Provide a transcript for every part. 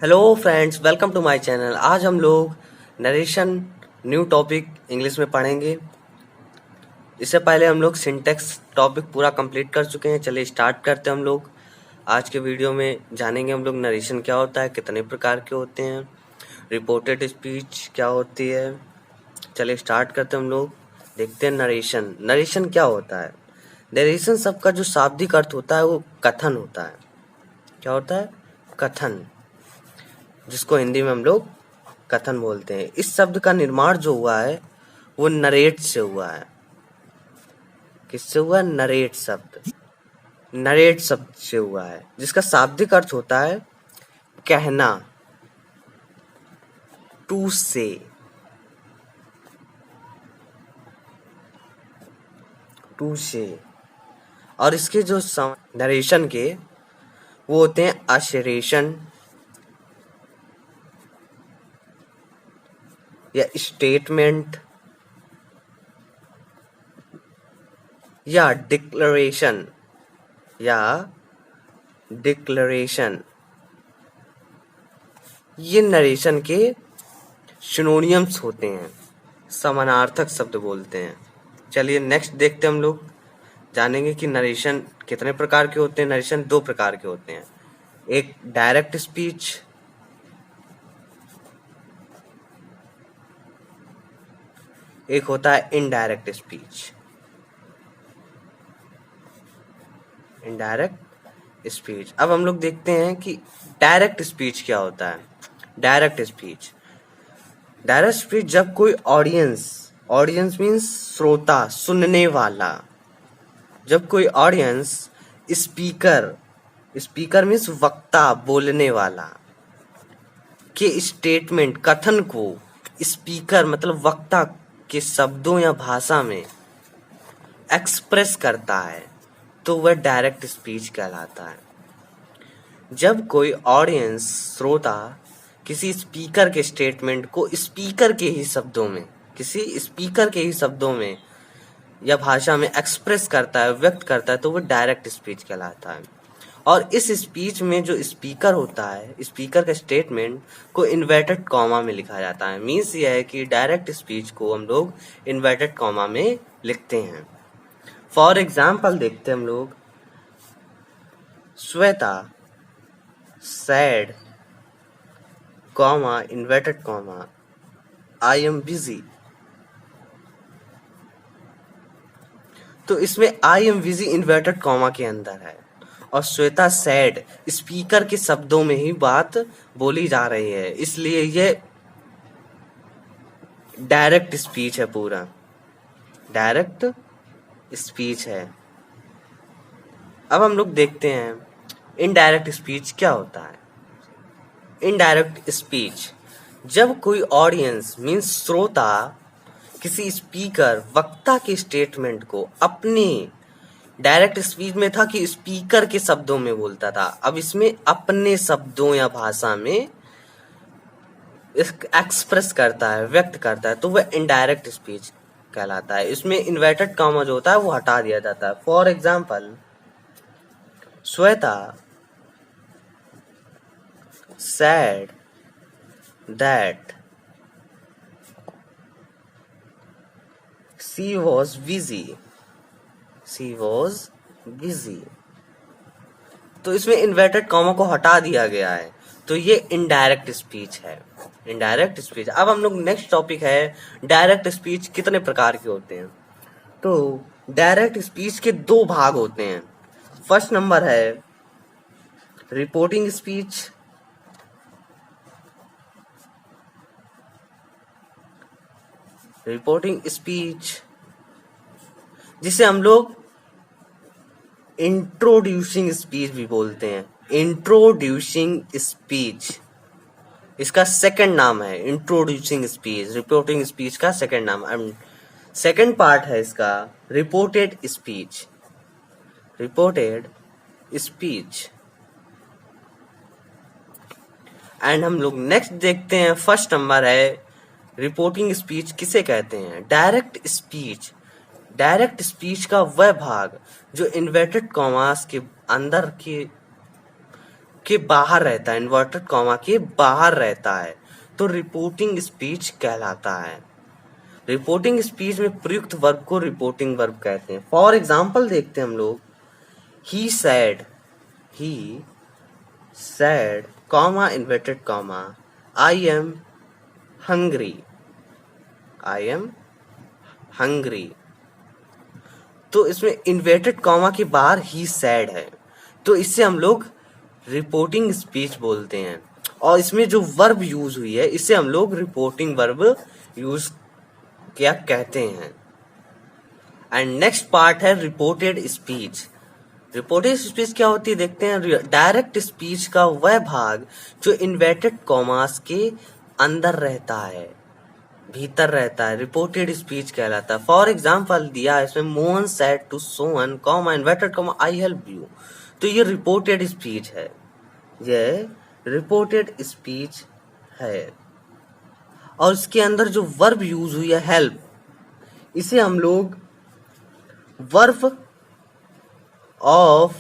Hello friends, welcome to my channel. आज हम लोग नरेशन न्यू टॉपिक इंग्लिश में पढ़ेंगे। इससे पहले हम लोग सिंटेक्स टॉपिक पूरा कंप्लीट कर चुके हैं। चलिए स्टार्ट करते हैं हम लोग। आज के वीडियो में जानेंगे हम लोग नरेशन क्या होता है, कितने प्रकार के होते हैं, रिपोर्टेड स्पीच क्या होती है। चलिए स्टार्ट करते हैं हम लोग। देखते हैं नरेशन। नरेशन क्या होता है? नरेशन शब्द का जो शाब्दिक अर्थ होता है वो कथन होता है। क्या होता है? कथन, जिसको हिंदी में हम लोग कथन बोलते हैं। इस शब्द का निर्माण जो हुआ है वो नरेट से हुआ है। किससे हुआ? नरेट शब्द, नरेट शब्द से हुआ है, जिसका शाब्दिक अर्थ होता है कहना, टू से। टू से। और इसके जो नरेशन के वो होते हैं अशरेशन या स्टेटमेंट या डिक्लेरेशन ये नरेशन के सिनोनियम्स होते हैं, समानार्थक शब्द बोलते हैं। चलिए नेक्स्ट देखते हैं हम लोग। जानेंगे कि नरेशन कितने प्रकार के होते हैं। नरेशन दो प्रकार के होते हैं, एक डायरेक्ट स्पीच, एक होता है इनडायरेक्ट स्पीच। Indirect speech. अब हम लोग देखते हैं कि डायरेक्ट स्पीच क्या होता है। डायरेक्ट स्पीच जब कोई ऑडियंस मीन्स श्रोता, सुनने वाला, जब कोई ऑडियंस स्पीकर मीन्स वक्ता, बोलने वाला, के स्टेटमेंट, कथन को स्पीकर मतलब वक्ता के शब्दों या भाषा में एक्सप्रेस करता है तो वह डायरेक्ट स्पीच कहलाता है। जब कोई ऑडियंस, श्रोता, किसी स्पीकर के स्टेटमेंट को स्पीकर के ही शब्दों में, किसी स्पीकर के ही शब्दों में या भाषा में एक्सप्रेस करता है, व्यक्त करता है, तो वो डायरेक्ट स्पीच कहलाता है। और इस स्पीच में जो स्पीकर होता है, स्पीकर का स्टेटमेंट को इन्वर्टेड कॉमा में लिखा जाता है। मीन्स ये है कि डायरेक्ट स्पीच को हम लोग इन्वर्टेड कॉमा में लिखते हैं। फॉर एग्जाम्पल देखते हैं हम लोग। Shweta sad, comma, inverted comma, I am busy. तो इसमें I am busy inverted comma के अंदर है और श्वेता सैड स्पीकर के शब्दों में ही बात बोली जा रही है, इसलिए ये डायरेक्ट स्पीच है, पूरा डायरेक्ट स्पीच है। अब हम लोग देखते हैं इनडायरेक्ट स्पीच क्या होता है। इनडायरेक्ट स्पीच जब कोई ऑडियंस मीन्स श्रोता किसी स्पीकर, वक्ता के स्टेटमेंट को अपने, डायरेक्ट स्पीच में था कि स्पीकर के शब्दों में बोलता था, अब इसमें अपने शब्दों या भाषा में एक्सप्रेस करता है, व्यक्त करता है, तो वह इनडायरेक्ट स्पीच कहलाता है। इसमें इन्वर्टेड कॉमा जो होता है वो हटा दिया जाता है। For example, Shweta said that she was busy. तो इसमें इन्वर्टेड कॉमा को हटा दिया गया है, तो ये इनडायरेक्ट स्पीच है। Indirect speech. अब हम लोग नेक्स्ट टॉपिक है डायरेक्ट स्पीच कितने प्रकार के होते हैं। तो डायरेक्ट स्पीच के दो भाग होते हैं। फर्स्ट नंबर है रिपोर्टिंग स्पीच, जिसे हम लोग इंट्रोड्यूसिंग स्पीच भी बोलते हैं। इंट्रोड्यूसिंग स्पीच इसका सेकंड नाम है। इंट्रोड्यूसिंग स्पीच रिपोर्टिंग स्पीच का सेकंड नाम, सेकंड पार्ट है इसका रिपोर्टेड स्पीच। एंड हम लोग नेक्स्ट देखते हैं। फर्स्ट नंबर है रिपोर्टिंग स्पीच किसे कहते हैं? Direct speech. डायरेक्ट स्पीच का वह भाग जो इन्वर्टेड कॉमास के अंदर के के बाहर रहता है, इन्वर्टेड कॉमा के बाहर रहता है, तो रिपोर्टिंग स्पीच कहलाता है। रिपोर्टिंग स्पीच में प्रयुक्त वर्ब को रिपोर्टिंग वर्ब कहते हैं। फॉर एग्जाम्पल देखते हैं हम लोग, ही said comma inverted comma I am hungry. तो इसमें इन्वर्टेड कॉमा के बाहर ही सैड है, तो इससे हम लोग रिपोर्टिंग स्पीच बोलते हैं। और इसमें जो वर्ब यूज हुई है इससे हम लोग रिपोर्टिंग वर्ब यूज क्या कहते हैं। एंड नेक्स्ट पार्ट है रिपोर्टेड स्पीच। रिपोर्टेड स्पीच क्या होती है देखते हैं। डायरेक्ट स्पीच का वह भाग जो इन्वर्टेड कॉमास के अंदर रहता है, भीतर रहता है, रिपोर्टेड स्पीच कहलाता है। फॉर एग्जाम्पल दिया है इसमें, Mohan said to Sohan comma inverted comma I help you. तो ये रिपोर्टेड स्पीच है, ये रिपोर्टेड स्पीच है। और इसके अंदर जो वर्ब यूज हुई है हेल्प, इसे हम लोग verb of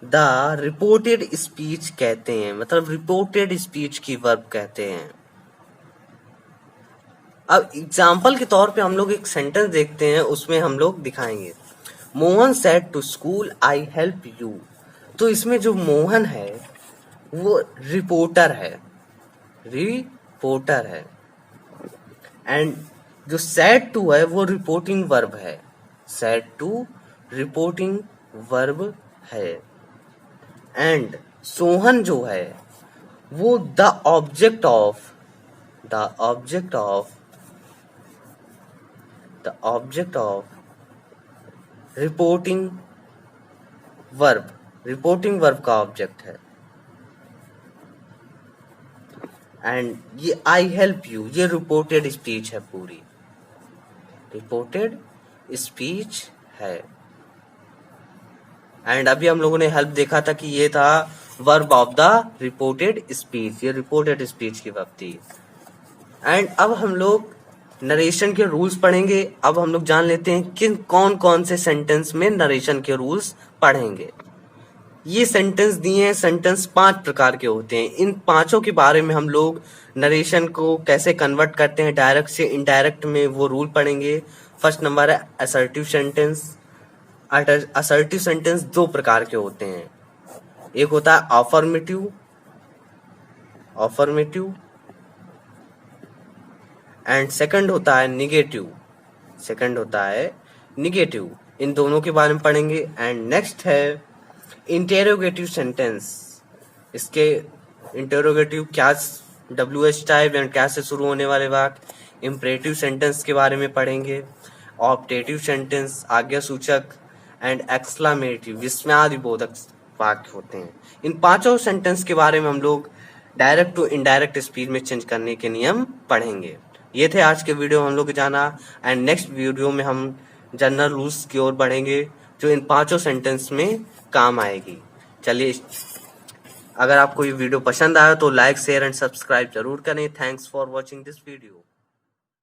the reported speech कहते हैं, मतलब रिपोर्टेड स्पीच की वर्ब कहते हैं। अब एग्जाम्पल के तौर पे हम लोग एक सेंटेंस देखते हैं, उसमें हम लोग दिखाएंगे, Mohan said to school I help you. तो इसमें जो मोहन है वो रिपोर्टर है, एंड जो सेड टू है वो रिपोर्टिंग वर्ब है, सेड टू रिपोर्टिंग वर्ब है। एंड सोहन जो है वो the object of reporting verb का ऑब्जेक्ट है। एंड ये आई हेल्प यू, ये रिपोर्टेड स्पीच है, पूरी रिपोर्टेड स्पीच है। एंड अभी हम लोगों ने हेल्प देखा था कि ये था verb of the reported speech, ये रिपोर्टेड स्पीच की वर्ब थी। एंड अब हम लोग नरेशन के रूल्स पढ़ेंगे। अब हम लोग जान लेते हैं कि कौन कौन से सेंटेंस में नरेशन के रूल्स पढ़ेंगे। ये सेंटेंस दिए हैं, सेंटेंस 5 प्रकार के होते हैं। इन पांचों के बारे में हम लोग नरेशन को कैसे कन्वर्ट करते हैं डायरेक्ट से इनडायरेक्ट में, वो रूल पढ़ेंगे। फर्स्ट नंबर है असर्टिव सेंटेंस। असर्टिव सेंटेंस 2 प्रकार के होते हैं, एक होता है अफर्मेटिव एंड सेकंड होता है निगेटिव। इन दोनों के बारे में पढ़ेंगे। एंड नेक्स्ट है इंटेरोगेटिव सेंटेंस। इसके इंटेरोगेटिव क्या, WH टाइप एंड क्या से शुरू होने वाले वाक्य। इंपरेटिव सेंटेंस के बारे में पढ़ेंगे। ऑप्टेटिव सेंटेंस आज्ञा सूचक एंड एक्सक्लामेटिव विस्मयादिबोधक वाक्य होते हैं। इन पांचों सेंटेंस के बारे में हम लोग डायरेक्ट टू इनडायरेक्ट स्पीच में चेंज करने के नियम पढ़ेंगे। ये थे आज के वीडियो हम लोग जाना। एंड नेक्स्ट वीडियो में हम जनरल रूल्स की ओर बढ़ेंगे जो इन पांचों सेंटेंस में काम आएगी। चलिए, अगर आपको ये वीडियो पसंद आया तो लाइक शेयर एंड सब्सक्राइब जरूर करें। Thanks for watching this video.